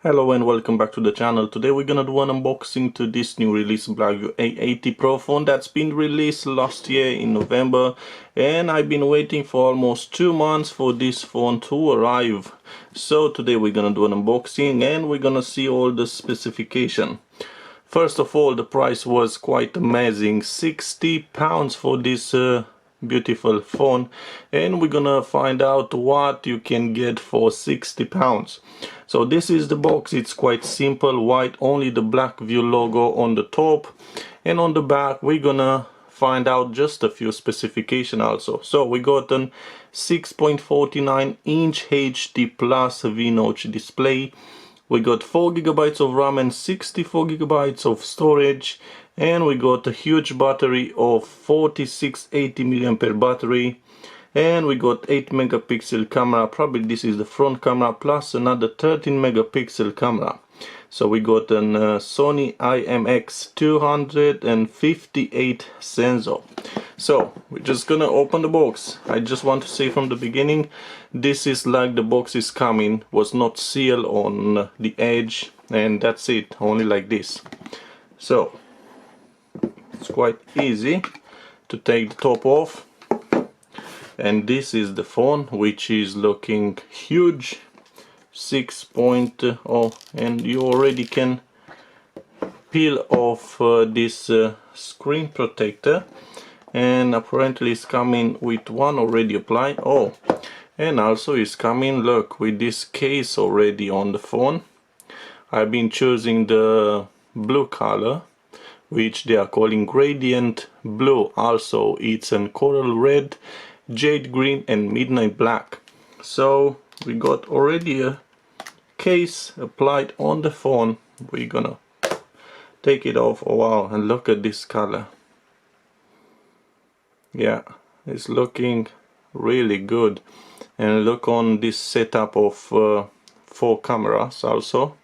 Hello and welcome back to the channel. Today we're gonna do an unboxing to this new release Blackview A80 Pro phone that's been released last year in November, and I've been waiting for almost 2 months for this phone to arrive. So today we're gonna do an unboxing and we're gonna see all the specification. First of all, the price was quite amazing, £60 for this beautiful phone, and we're gonna find out what you can get for £60. So this is the box. It's quite simple, white, only the Blackview logo on the top, and on the back we're gonna find out just a few specifications also. So we got an 6.49-inch HD plus V-notch display. We got 4GB of RAM and 64GB of storage, and we got a huge battery of 4680 mAh battery, and we got 8 megapixel camera. Probably this is the front camera plus another 13 megapixel camera. So we got an Sony IMX258 sensor. So we're just gonna open the box. I just want to say from the beginning, this is like the box is coming, was not sealed on the edge, and that's it, only like this. So it's quite easy to take the top off, and this is the phone, which is looking huge, 6.0, and you already can peel off this screen protector, and apparently it's coming with one already applied. Oh, and also it's coming, look, with this case already on the phone. I've been choosing the blue color, which they are calling gradient blue. Also it's in coral red, jade green and midnight black. So we got already a case applied on the phone. We're gonna take it off. Oh wow, and look at this color. Yeah, it's looking really good. And look on this setup of 4 cameras also.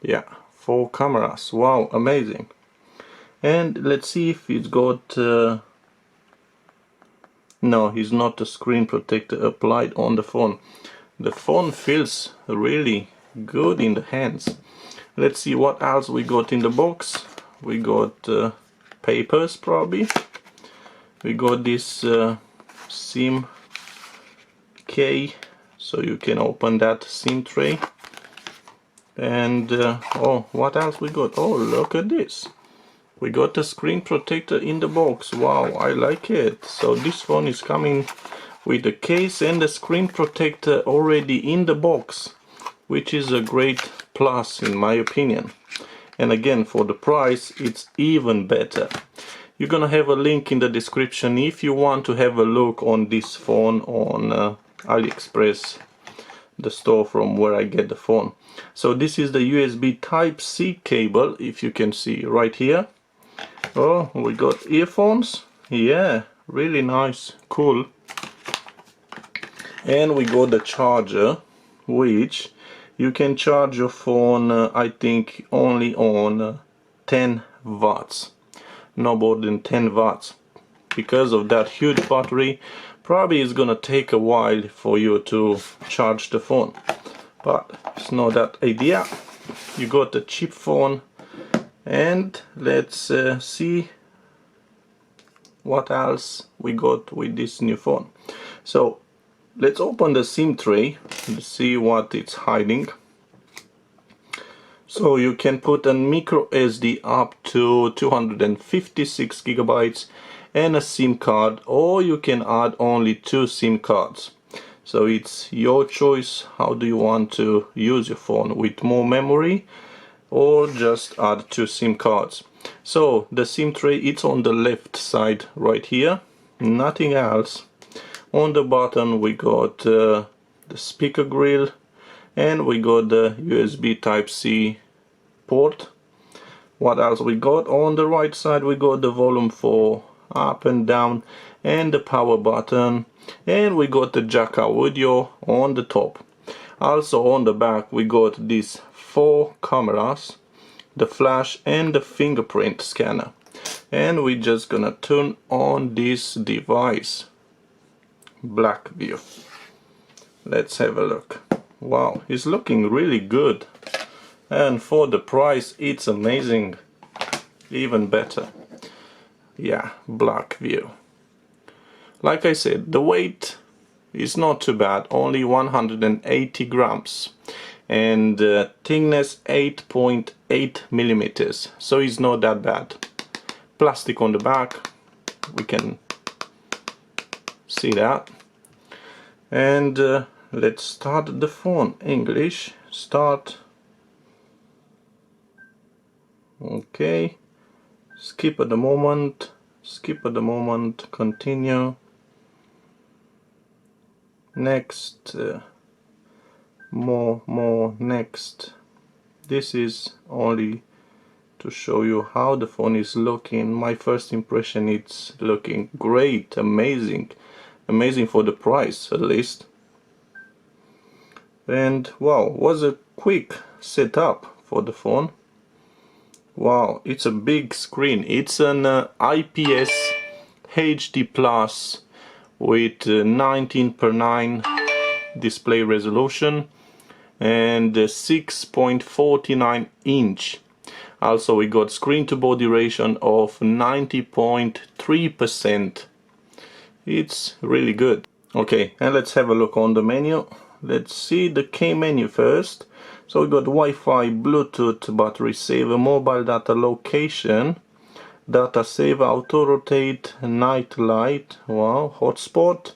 Yeah, 4 cameras. Wow, amazing. And let's see if it's got no, it's not a screen protector applied on the phone. The phone feels really good in the hands. Let's see what else we got in the box. We got papers probably. We got this SIM key, so you can open that SIM tray. And oh, what else we got? Oh, look at this. We got a screen protector in the box. Wow, I like it. So this phone is coming with the case and the screen protector already in the box, which is a great plus in my opinion. And again, for the price, it's even better. You're gonna have a link in the description if you want to have a look on this phone on AliExpress, the store from where I get the phone. So this is the USB Type-C cable, if you can see right here. Oh, we got earphones. Yeah, really nice, cool. And we got the charger, which you can charge your phone I think only on 10 watts, no more than 10 watts. Because of that huge battery, probably it's gonna take a while for you to charge the phone, but it's not that idea. You got a cheap phone, and let's see what else we got with this new phone. So let's open the SIM tray to see what it's hiding. So you can put a micro SD up to 256 gigabytes and a SIM card, or you can add only 2 SIM cards. So it's your choice. How do you want to use your phone, with more memory or just add 2 SIM cards? So the SIM tray, it's on the left side right here, nothing else. On the bottom we got the speaker grill, and we got the USB Type-C port. What else we got? On the right side we got the volume for up and down and the power button, and we got the jack audio on the top. Also on the back we got these 4 cameras, the flash and the fingerprint scanner. And we're just gonna turn on this device, Blackview. Let's have a look. wow, it's looking really good, and for the price it's amazing, even better. Yeah, Blackview. Like I said, the weight is not too bad, only 180 grams, and thickness 8.8 millimeters, so it's not that bad. Plastic on the back, we can see that. And let's start the phone. English, start. Okay, skip at the moment, skip at the moment, continue, next, more, next. This is only to show you how the phone is looking. My first impression, it's looking great, amazing for the price at least. And wow, was a quick setup for the phone. Wow, it's a big screen. It's an IPS HD Plus with 19:9 display resolution and 6.49 inch. Also we got screen to body ratio of 90.3%. It's really good. Okay, and let's have a look on the menu. Let's see the key menu first. So we got Wi-Fi, Bluetooth, battery saver, mobile data location, data saver, auto rotate, night light, wow, hotspot,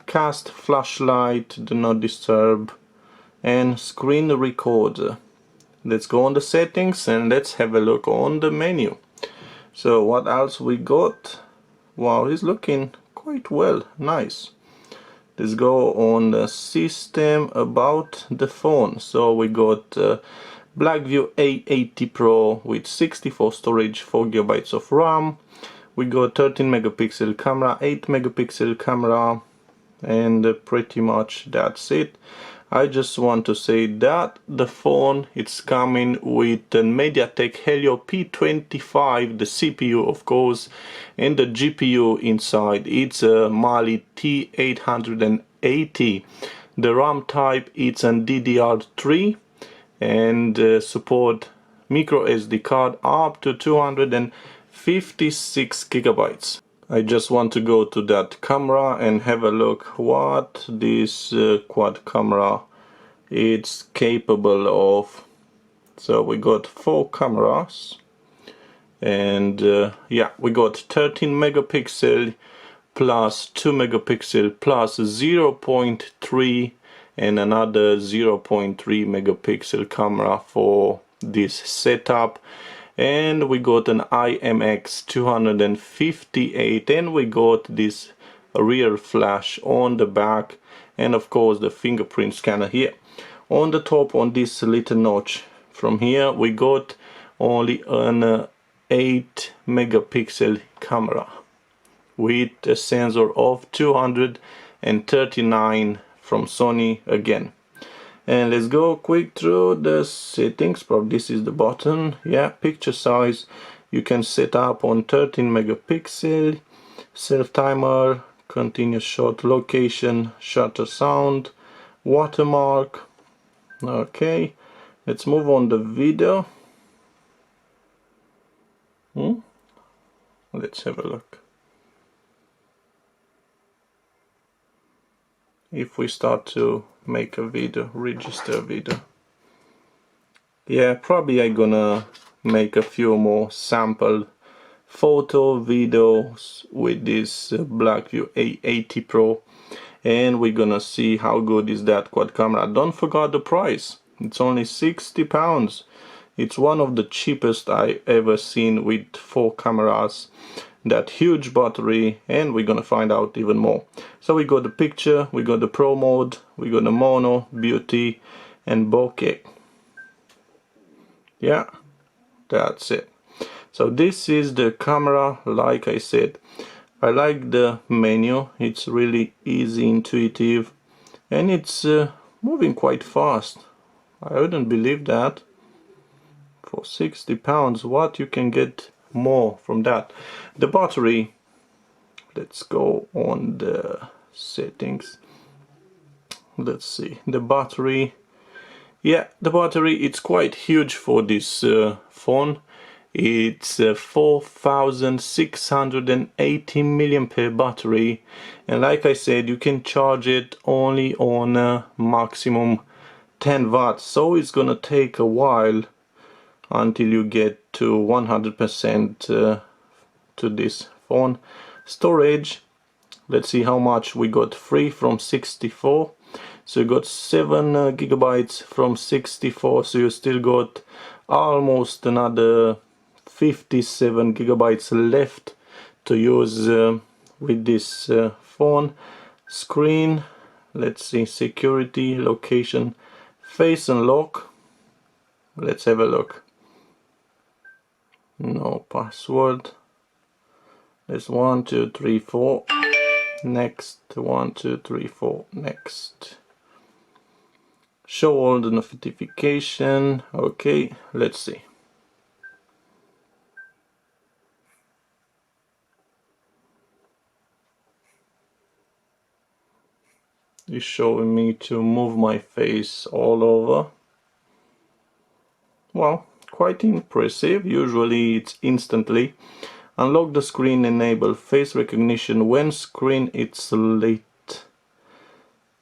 cast, flashlight, do not disturb, and screen recorder. Let's go on the settings and let's have a look on the menu. So what else we got? Wow, it's looking quite well, nice. Let's go on the system, about the phone. So we got Blackview A80 Pro with 64 storage, 4 GB of RAM. We got 13 megapixel camera, 8 megapixel camera, and pretty much that's it. I just want to say that the phone, it's coming with a MediaTek Helio P25, the CPU of course, and the GPU inside. It's a Mali T880. The RAM type, it's an DDR3, and support micro SD card up to 256 gigabytes. I just want to go to that camera and have a look what this quad camera is capable of. So we got 4 cameras, and yeah, we got 13 megapixel plus 2 megapixel plus 0.3 and another 0.3 megapixel camera for this setup. And we got an IMX 258, and we got this rear flash on the back, and of course the fingerprint scanner here. On the top, on this little notch from here, we got only an 8 megapixel camera with a sensor of 239 from Sony again. And let's go quick through the settings. Probably this is the button. Yeah, picture size you can set up on 13 megapixel, self timer, continuous shot, location, shutter sound, watermark. Okay, let's move on the video. Let's have a look. If we start to make a video, register a video. Yeah, probably I'm gonna make a few more sample photo videos with this Blackview A80 Pro, and we're gonna see how good is that quad camera. Don't forget the price, it's only £60. It's one of the cheapest I ever seen with 4 cameras, that huge battery, and we're gonna find out even more. So we got the picture, we got the pro mode, we got the mono, beauty, and bokeh. Yeah, that's it. So this is the camera. Like I said, I like the menu, it's really easy, intuitive, and it's moving quite fast. I wouldn't believe that. For £60, what you can get more from that. The battery, let's go on the settings. Let's see, the battery Yeah, the battery, it's quite huge for this phone. It's a 4680 mAh battery, and like I said, you can charge it only on maximum 10 watts, so it's gonna take a while until you get to 100% to this phone. Storage, let's see how much we got free from 64. So you got 7 gigabytes from 64, so you still got almost another 57 gigabytes left to use with this phone. Screen, let's see, security, location, face unlock. Let's have a look. No password. There's 1 2 3 4. Next. 1 2 3 4. Next. Show all the notification. Okay, let's see. It's showing me to move my face all over. Well, quite impressive. Usually it's instantly. Unlock the screen, enable face recognition when screen it's lit.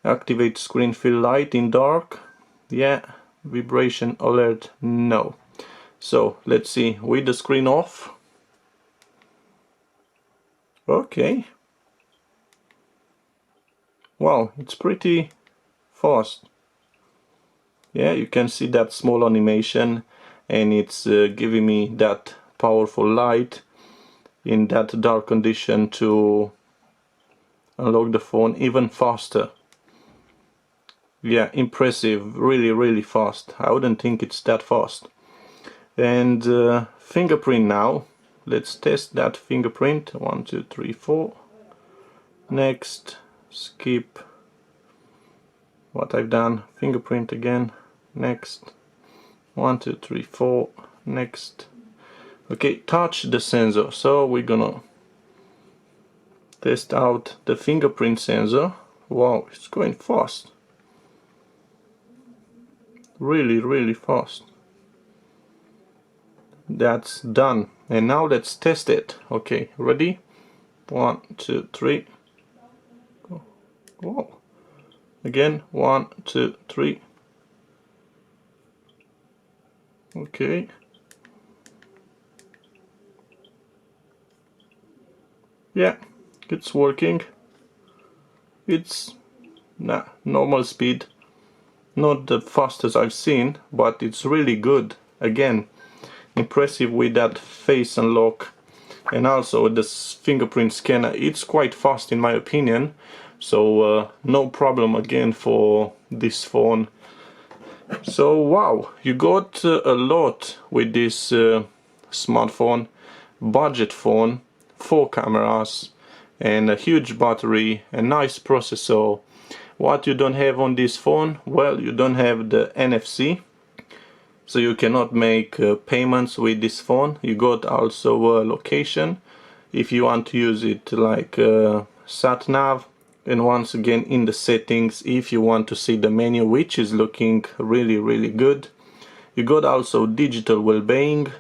Activate screen fill light in dark. Yeah. Vibration alert, no. So let's see, with the screen off. Okay. Wow, it's pretty fast. Yeah, you can see that small animation, and it's giving me that powerful light in that dark condition to unlock the phone even faster. Yeah, impressive, really fast. I wouldn't think it's that fast. And fingerprint now. Let's test that fingerprint. 1 2 3 4. Next. Skip what I've done. Fingerprint again. Next. 1 2 3 4. Next. Okay, touch the sensor. So we're gonna test out the fingerprint sensor. Wow, it's going fast. Really fast. That's done. And now let's test it. Okay, ready? 1 2 3. Whoa. Again, 1 2 3. Okay. Yeah, it's working. It's normal speed. Not the fastest I've seen, but it's really good. Again, impressive with that face unlock, and also the fingerprint scanner. It's quite fast in my opinion, so no problem again for this phone. So wow, you got a lot with this smartphone. Budget phone, 4 cameras and a huge battery, a nice processor. What you don't have on this phone? Well, you don't have the NFC, so you cannot make payments with this phone. You got also location if you want to use it like sat nav. And once again, in the settings, if you want to see the menu, which is looking really good. You got also digital well-being,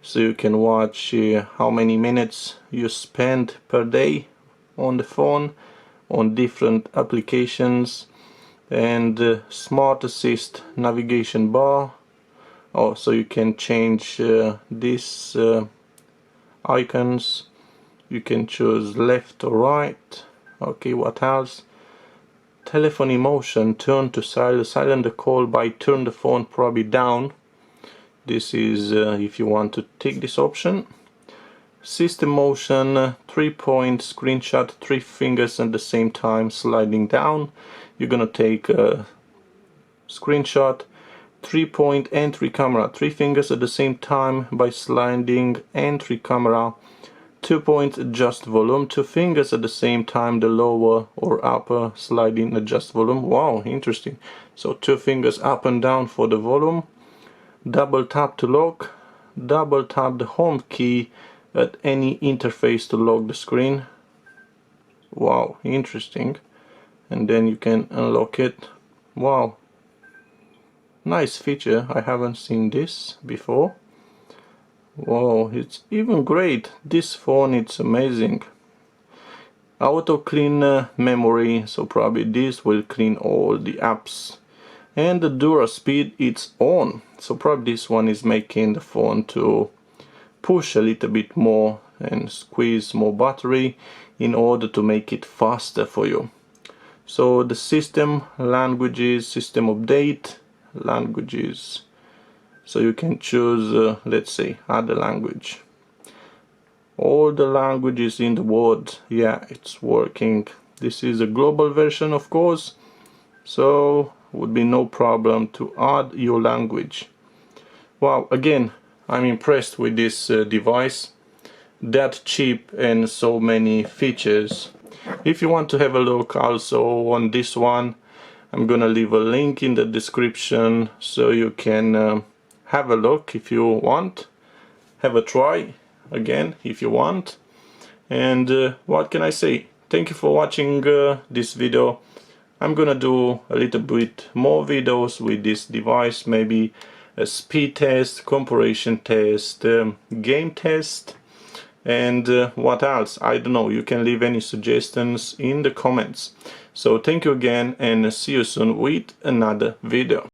so you can watch how many minutes you spend per day on the phone, on different applications. And smart assist navigation bar. Oh, so you can change these icons. You can choose left or right. Okay, what else? Telephone motion, turn to silent the call by turn the phone probably down. This is if you want to take this option. System motion, 3-point screenshot, 3 fingers at the same time sliding down. You're gonna take a screenshot. 3-point entry camera, 3 fingers at the same time by sliding entry camera. 2-point adjust volume, 2 fingers at the same time, the lower or upper sliding adjust volume. Wow, interesting. So 2 fingers up and down for the volume. Double tap to lock. Double tap the home key at any interface to lock the screen. Wow, interesting. And then you can unlock it. Wow. nice feature. I haven't seen this before. Wow, it's even great. This phone, it's amazing. Auto clean memory, so probably this will clean all the apps. And the Dura speed, it's on, so probably this one is making the phone to push a little bit more and squeeze more battery in order to make it faster for you. So the system languages, system update languages, so you can choose let's say other language. All the languages in the world, yeah, it's working. This is a global version, of course, so would be no problem to add your language. Wow, again, I'm impressed with this device. That cheap and so many features. If you want to have a look also on this one, I'm gonna leave a link in the description so you can have a look if you want. Have a try again if you want. And what can I say? Thank you for watching this video. I'm gonna do a little bit more videos with this device, maybe a speed test, comparison test, game test, and what else? I don't know. You can leave any suggestions in the comments. So thank you again, and see you soon with another video.